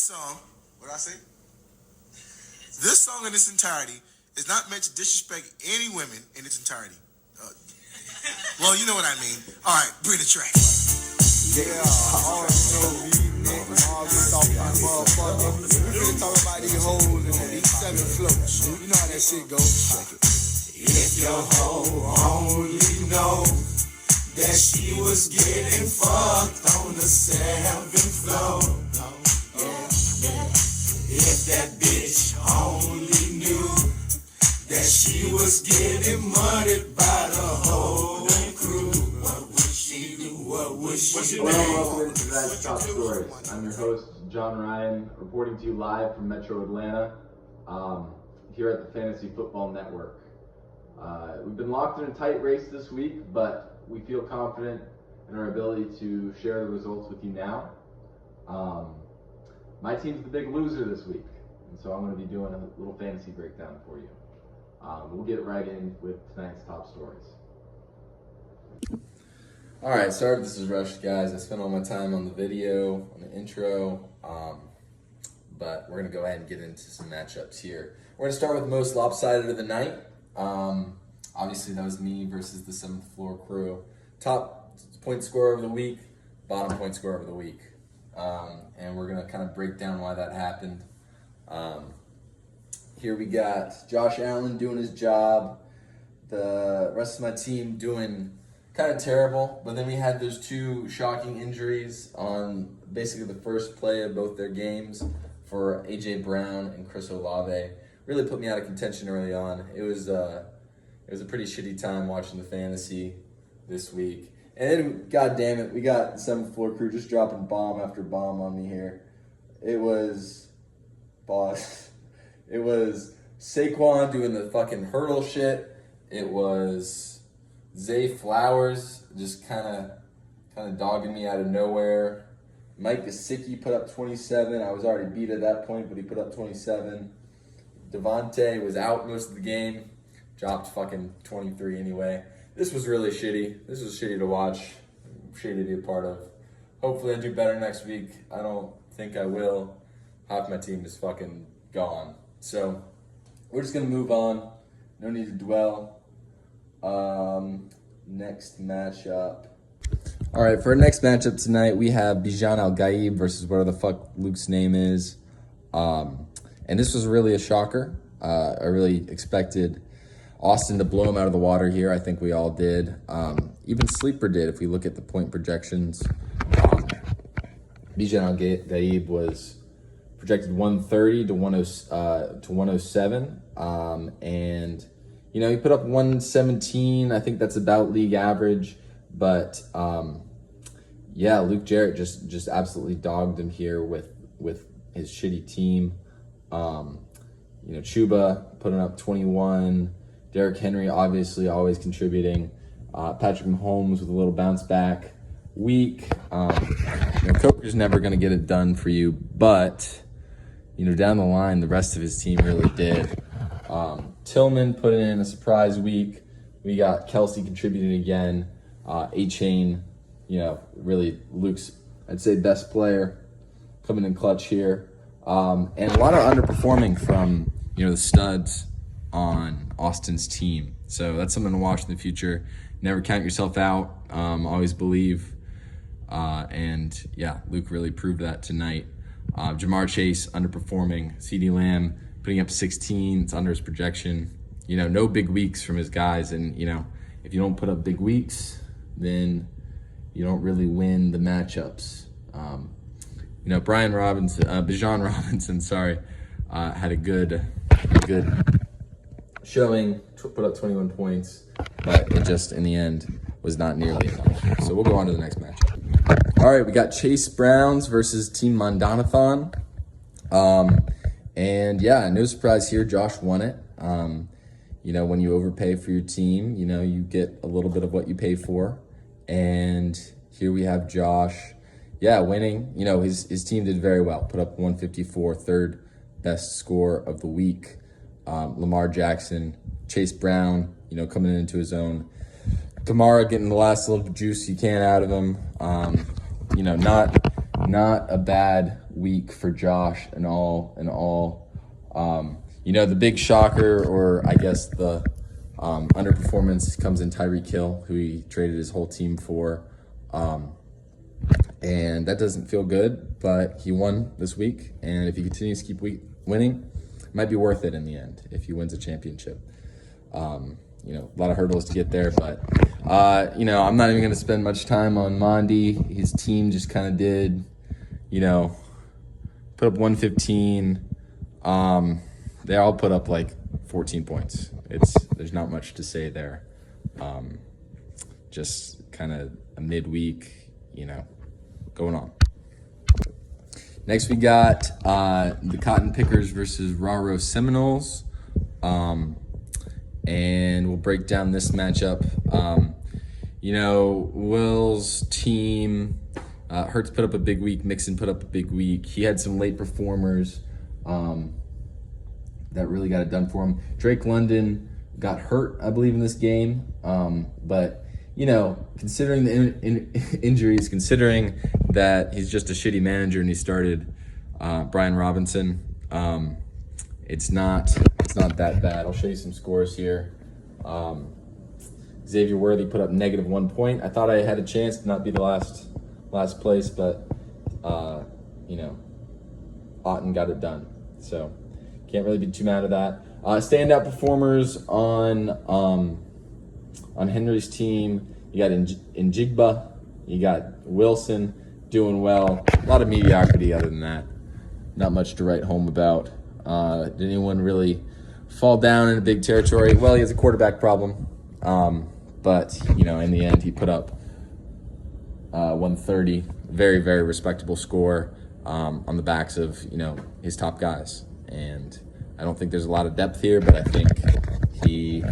song, what I say? This song in its entirety is not meant to disrespect any women in its entirety. Well, you know what I mean. All right, bring the track. Yeah, I already know beatnik, all this off my motherfucker. We finna talk about these hoes and these 7 floats. You know how that shit goes. Check it. If your hoe only know that she was getting fucked on the 7th floor. If that bitch only knew that she was getting murdered by the whole crew, what would she do? What would she do? Welcome to That's Top Stories. I'm your host, John Ryan, reporting to you live from Metro Atlanta, here at the Fantasy Football Network. We've been locked in a tight race this week, but we feel confident in our ability to share the results with you now. My team's the big loser this week, and so I'm going to be doing a little fantasy breakdown for you. We'll get right in with tonight's top stories. All right, sorry if this is rushed, guys. I spent all my time on the video, on the intro, but we're going to go ahead and get into some matchups here. We're going to start with the most lopsided of the night. Obviously, that was me versus the 7th floor crew. Top point scorer of the week, bottom point scorer of the week. And we're going to kind of break down why that happened. Here we got Josh Allen doing his job. The rest of my team doing kind of terrible. But then we had those 2 shocking injuries on basically the first play of both their games for A.J. Brown and Chris Olave. Really put me out of contention early on. It was a pretty shitty time watching the fantasy this week. And then, God damn it, we got the 7th floor crew just dropping bomb after bomb on me here. It was Saquon doing the fucking hurdle shit. It was Zay Flowers just kind of dogging me out of nowhere. Mike Gesicki put up 27. I was already beat at that point, but he put up 27. Devontae was out most of the game. Dropped fucking 23 anyway. This was really shitty. This was shitty to watch. Shitty to be a part of. Hopefully I do better next week. I don't think I will. Half my team is fucking gone. So we're just going to move on. No need to dwell. Next matchup. All right, for our next matchup tonight, we have Bijan Al-Gaib versus whatever the fuck Luke's name is. And this was really a shocker. I really expected Austin to blow him out of the water here. I think we all did. Even Sleeper did, if we look at the point projections. Bijan Al-Gaib was projected 130 to 107. And, you know, he put up 117. I think that's about league average. But, yeah, Luke Jarrett just absolutely dogged him here with his shitty team. You know, Chuba putting up 21. Derrick Henry obviously always contributing. Patrick Mahomes with a little bounce back week. Coker's never going to get it done for you, but, you know, down the line, the rest of his team really did. Tillman put in a surprise week. We got Kelsey contributing again. A-Chain, you know, really Luke's, I'd say, best player coming in clutch here. And a lot of underperforming from, you know, the studs on Austin's team. So that's something to watch in the future. Never count yourself out. Always believe. And yeah, Luke really proved that tonight. Jamar Chase underperforming. CeeDee Lamb putting up 16. It's under his projection. You know, no big weeks from his guys. And, you know, if you don't put up big weeks, then you don't really win the matchups. You know, Bijan Robinson, had a good showing, put up 21 points, but it just, in the end, was not nearly enough. So we'll go on to the next matchup. All right, we got Chase Browns versus Team Mondanathon. And yeah, no surprise here, Josh won it. You know, when you overpay for your team, you know, you get a little bit of what you pay for. And here we have Josh, winning. You know, his team did very well. Put up 154, third best score of the week. Lamar Jackson, Chase Brown, you know, coming into his own. Kamara getting the last little juice you can out of him. You know, not not a bad week for Josh in all. The big shocker, or I guess the underperformance, comes in Tyreek Hill, who he traded his whole team for. And that doesn't feel good, but he won this week. And if he continues to keep winning, it might be worth it in the end if he wins a championship. A lot of hurdles to get there, but, I'm not even going to spend much time on Mondi. His team just kind of did, put up 115. They all put up like 14 points. There's not much to say there. Just kind of a midweek, going on. Next, we got the Cotton Pickers versus Raro Seminoles. And we'll break down this matchup. Will's team, Hurts put up a big week, Mixon put up a big week. He had some late performers that really got it done for him. Drake London got hurt, I believe, in this game. But, considering the injuries, considering that he's just a shitty manager and he started Brian Robinson, it's not that bad. I'll show you some scores here. Xavier Worthy put up -1 point. I thought I had a chance to not be the last place, but Otten got it done. So can't really be too mad at that. Standout performers on Henry's team. You got Njigba, you got Wilson doing well. A lot of mediocrity other than that. Not much to write home about. Did anyone really fall down in a big territory? Well, he has a quarterback problem. But, in the end, he put up 130. Very, very respectable score on the backs of, his top guys. And I don't think there's a lot of depth here, but I think he,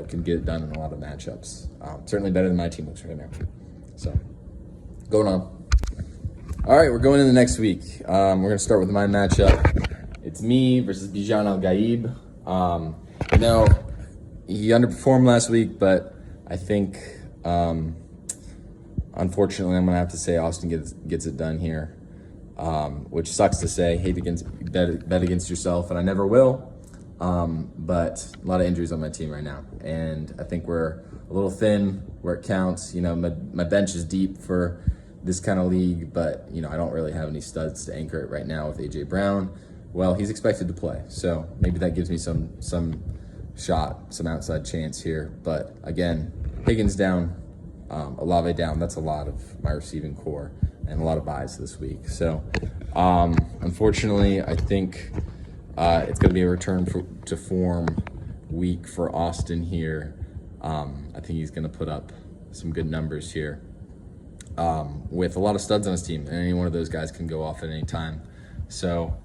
can get it done in a lot of matchups. Certainly better than my team looks right now. So, going on. All right, we're going into next week. We're going to start with my matchup. It's me versus Bijan Al-Gaib. He underperformed last week, but I think, unfortunately, I'm going to have to say Austin gets it done here, which sucks to say. Hate to bet against yourself, and I never will. But a lot of injuries on my team right now, and I think we're a little thin where it counts. My bench is deep for this kind of league, but I don't really have any studs to anchor it right now with AJ Brown. Well, he's expected to play, so maybe that gives me some shot, some outside chance here. But again, Higgins down, Olave down. That's a lot of my receiving core and a lot of buys this week. So unfortunately, I think it's going to be a return to form week for Austin here. I think he's going to put up some good numbers here with a lot of studs on his team, and any one of those guys can go off at any time. So,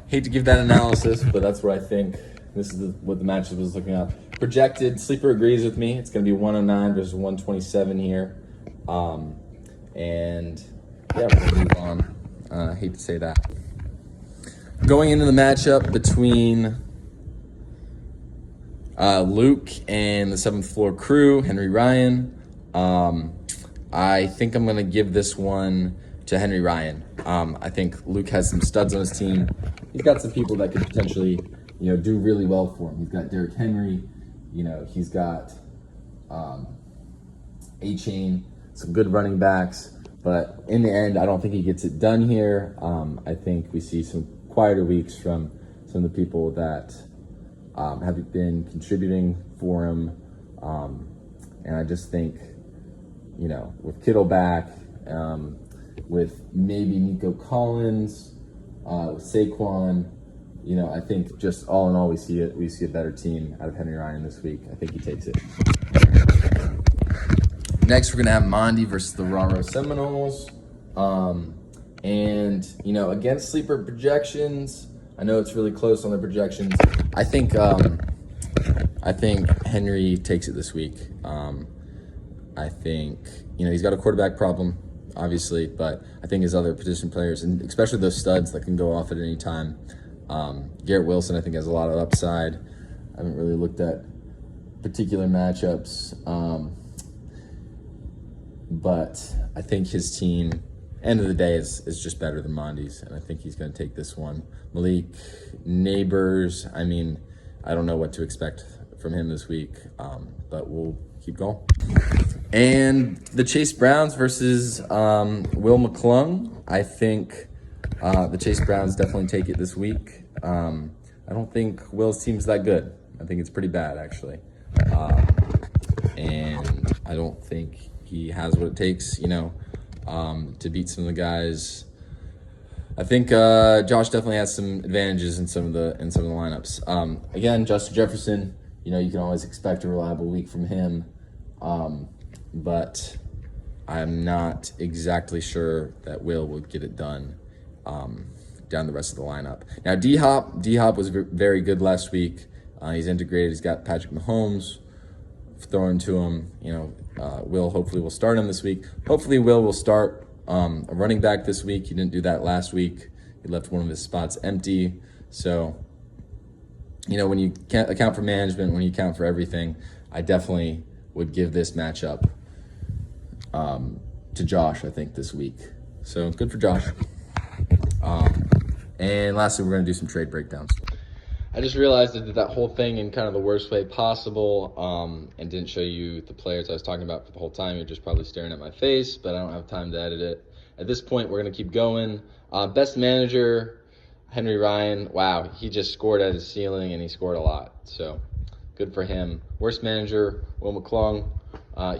hate to give that analysis, but that's what I think. This is what the matchup was looking at. Projected, Sleeper agrees with me. It's going to be 109 versus 127 here. And yeah, we're going to move on. Hate to say that. Going into the matchup between Luke and the 7th Floor crew, Henry Ryan. I think I'm going to give this one to Henry Ryan. I think Luke has some studs on his team. He's got some people that could potentially, do really well for him. He's got Derrick Henry. He's got A-Chain, some good running backs. But in the end, I don't think he gets it done here. I think we see some quieter weeks from some of the people that have been contributing for him. And I just think, with Kittle back, with maybe Nico Collins, with Saquon, I think just all in all, we see a better team out of Henry Ryan this week. I think he takes it. Next, we're going to have Mondi versus the Raro Seminoles. And, against sleeper projections, I know it's really close on the projections. I think Henry takes it this week. I think, he's got a quarterback problem, obviously, but I think his other position players, and especially those studs that can go off at any time. Garrett Wilson, I think, has a lot of upside. I haven't really looked at particular matchups. But I think his team end of the day, is just better than Mondi's, and I think he's going to take this one. Malik Neighbors, I mean, I don't know what to expect from him this week, but we'll keep going. And the Chase Browns versus Will McClung. I think the Chase Browns definitely take it this week. I don't think Will's team's that good. I think it's pretty bad, actually. And I don't think he has what it takes, to beat some of the guys. I think Josh definitely has some advantages in some of the lineups. Again, Justin Jefferson, you can always expect a reliable week from him, but I'm not exactly sure that Will get it done down the rest of the lineup. Now, D-Hop was very good last week. He's integrated. He's got Patrick Mahomes throwing to him. Will hopefully will start him this week. Hopefully Will will start a running back this week. He didn't do that last week. He left one of his spots empty. So, when you can't account for management, when you account for everything, I definitely would give this matchup to Josh, I think, this week. So good for Josh. And lastly, we're going to do some trade breakdowns. I just realized I did that whole thing in kind of the worst way possible, and didn't show you the players I was talking about for the whole time. You're just probably staring at my face, but I don't have time to edit it. At this point, we're going to keep going. Best manager, Henry Ryan. Wow, he just scored at his ceiling, and he scored a lot. So good for him. Worst manager, Will McClung.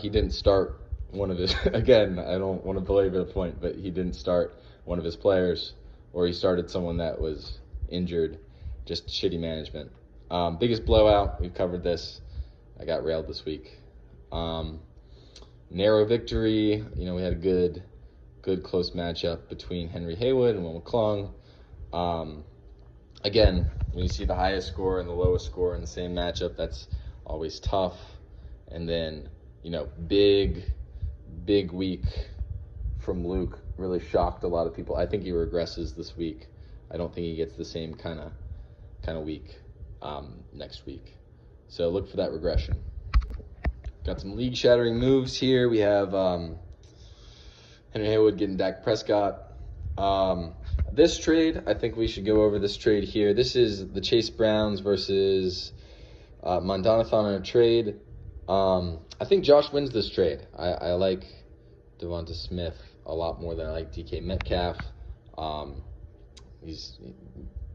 He didn't start one of his, again, I don't want to belabor the point, but he didn't start one of his players, or he started someone that was injured. Just shitty management. Biggest blowout, we've covered this. I got railed this week. Narrow victory. We had a good close matchup between Henry Haywood and Will McClung. Again, when you see the highest score and the lowest score in the same matchup, that's always tough. And then, big week from Luke. Really shocked a lot of people. I think he regresses this week. I don't think he gets the same kind of week next week. So look for that regression. Got some league-shattering moves here. We have Henry Haywood getting Dak Prescott. This trade, I think we should go over this trade here. This is the Chase Browns versus Mondanathon in a trade. I think Josh wins this trade. I like Devonta Smith a lot more than I like DK Metcalf.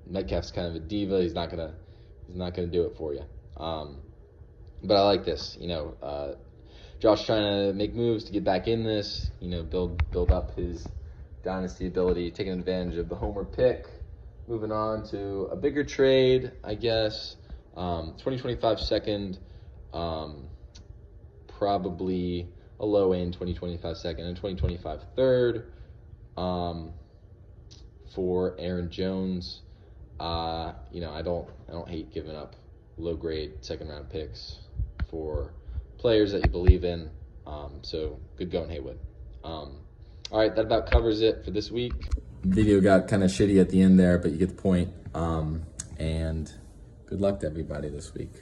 Metcalf's kind of a diva. He's not gonna do it for you. But I like this. Josh trying to make moves to get back in this. Build up his dynasty ability, taking advantage of the homer pick. Moving on to a bigger trade, I guess. 2025 second, probably a low end 2025 second and 2025 third. For Aaron Jones. I don't hate giving up low grade second round picks for players that you believe in. So good going, Haywood. All right, that about covers it for this week. Video got kind of shitty at the end there, but you get the point. And good luck to everybody this week.